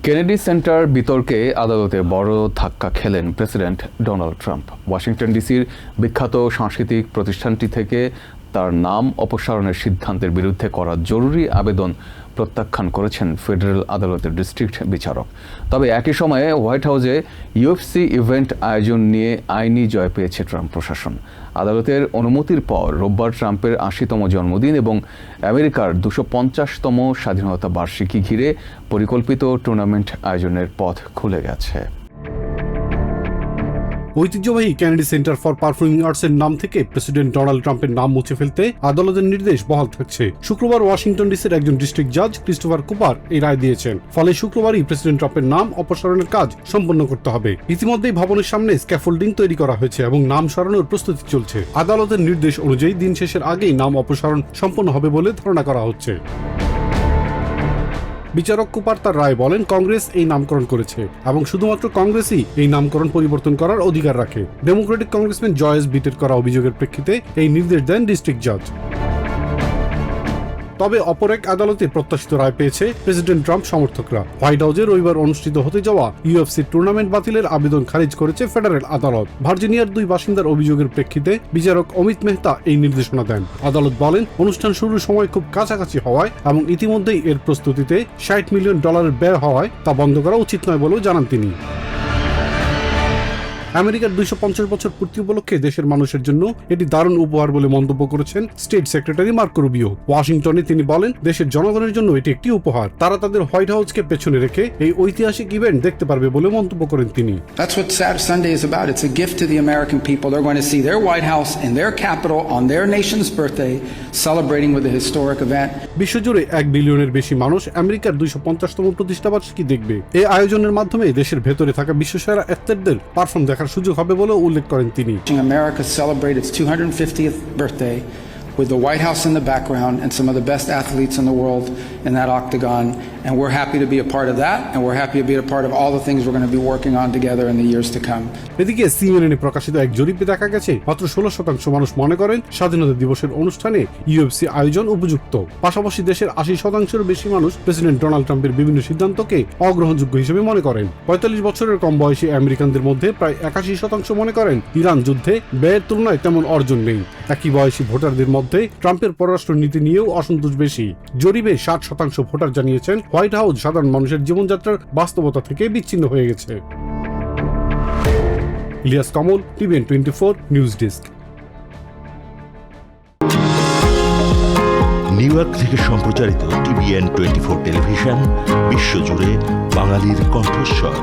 Kennedy centre বিতর্কে আদালতে বড় ধাক্কা খেলেন প্রেসিডেন্ট ডোনাল্ড ট্রাম্প। ওয়াশিংটন ডিসির বিখ্যাত সাংস্কৃতিক প্রতিষ্ঠানটি থেকে তার নাম অপসারণের সিদ্ধান্তের বিরুদ্ধে করা জরুরি আবেদন প্রত্যাখ্যান করেছেন ফেডারেল আদালতের ডিস্ট্রিক্ট বিচারক। তবে একই সময়ে হোয়াইট হাউসে ইউএফসি ইভেন্ট আয়োজন নিয়ে আইনি জয় পেয়েছে ট্রাম্প প্রশাসন। আদালতের অনুমতির পর রোববার ট্রাম্পের ৮০তম জন্মদিন এবং আমেরিকার ২৫০তম স্বাধীনতা বার্ষিকী ঘিরে পরিকল্পিত টুর্নামেন্ট আয়োজনের পথ খুলে গেছে। ঐতিহ্যবাহী কেনেডি সেন্টার ফর পারফর্মিং আর্টসের নাম থেকে প্রেসিডেন্ট ডোনাল্ড ট্রাম্পের নাম মুছে ফেলতে আদালতের নির্দেশ বহাল থাকছে। শুক্রবার ওয়াশিংটন ডিসির একজন ডিস্ট্রিক্ট জাজ ক্রিস্টোফার কুপার এই রায় দিয়েছেন। ফলে শুক্রবারই প্রেসিডেন্ট ট্রাম্পের নাম অপসারণের কাজ সম্পন্ন করতে হবে। ইতিমধ্যেই ভবনের সামনে স্ক্যাফোল্ডিং তৈরি করা হয়েছে এবং নাম সরানোর প্রস্তুতি চলছে। আদালতের নির্দেশ অনুযায়ী দিন শেষের আগেই নাম অপসারণ সম্পন্ন হবে বলে ধারণা করা হচ্ছে। বিচারক কুপার তার রায় বলেন, কংগ্রেস এই নামকরণ করেছে এবং শুধুমাত্র কংগ্রেসই এই নামকরণ পরিবর্তন করার অধিকার রাখে। ডেমোক্রেটিক কংগ্রেসম্যান জয়েস বিটের করা অভিযোগের প্রেক্ষিতে এই নির্দেশ দেন ডিস্ট্রিক্ট জাজ। তবে অপর এক আদালতে প্রত্যাশিত রায় পেয়েছে প্রেসিডেন্ট ট্রাম্প সমর্থকরা। হোয়াইট হাউসে রবিবার অনুষ্ঠিত হতে যাওয়া ইউএফসি টুর্নামেন্ট বাতিলের আবেদন খারিজ করেছে ফেডারেল আদালত। ভার্জিনিয়ার 2 বাসিন্দার অভিযোগের প্রেক্ষিতে বিচারক অমিত মেহতা এই নির্দেশনা দেন। আদালত বলেন, অনুষ্ঠান শুরুর সময় খুব কাছাকাছি হওয়ায় এবং ইতিমধ্যেই এর প্রস্তুতিতে $60 মিলিয়ন ব্যয় হওয়ায় তা বন্ধ করা উচিত নয় বলেও জানান তিনি। আমেরিকার 250 বছর পূর্তি উপলক্ষে দেশের মানুষের জন্য এটি দারুণ উপহার বলে মন্তব্য করেছেন স্টেট সেক্রেটারি মার্কো রুবিও। ওয়াশিংটনে তিনি বলেন, দেশের জনগণের জন্য এটি একটি উপহার। তারা তাদের হোয়াইট হাউসকে পেছনে রেখে এই ঐতিহাসিক ইভেন্ট দেখতে পারবে বলে মন্তব্য করেন তিনি। That's what Saturday Sunday is about. It's a gift to the American people. They're going to see their White House in their capital on their nation's birthday celebrating with a historic event. বিশ্বজুড়ে 1 বিলিয়নের বেশি মানুষ আমেরিকার 250তম প্রতিষ্ঠাবার্ষিকী দেখবে। এই আয়োজনের মাধ্যমে দেশের ভেতরে থাকা বিশ্বসেরা অ্যাথলেটদের পারফর্ম দেখার সুযোগ হবে বলে উল্লেখ করেন তিনি। America celebrate its 250th birthday with the White House in the background and some of the best athletes in the world in that octagon, and we're happy to be a part of that, and we're happy to be a part of all the things we're going to be working on together in the years to come. এদিকে সিএনএনে প্রকাশিত এক জরিপে দেখা গেছে মাত্র 16% মানুষ মনে করেন স্বাধীনতা দিবসের অনুষ্ঠানে ইউএফসি আয়োজন উপযুক্ত। পাশাপাশি দেশের 80%-এরও বেশি মানুষ প্রেসিডেন্ট ডোনাল্ড ট্রাম্পের বিভিন্ন সিদ্ধান্তকে অগ্রহণযোগ্য হিসেবে মনে করেন। 45 বছরের কম বয়সী আমেরিকানদের মধ্যে প্রায় 81% মনে করেন ইরান যুদ্ধে ব্যয়ের তুলনায় তেমন অর্জন নেই। একই বয়সী ভোটারদের মধ্যে ট্রাম্পের পররাষ্ট্র নীতি নিয়েও অসন্তোষ বেশি। জরিপে 60% ভোটার জানিয়েছেন হোয়াইট হাউস সাধারণ মানুষের জীবনযাত্রার বাস্তবতা থেকে বিচ্ছিন্ন হয়ে গেছে। Ilias Kamal, TVN 24 news desk. New York থেকে সম্প্রচারিত টিভিএন 24 টেলিভিশন বিশ্বজুড়ে বাঙালির কণ্ঠস্বর।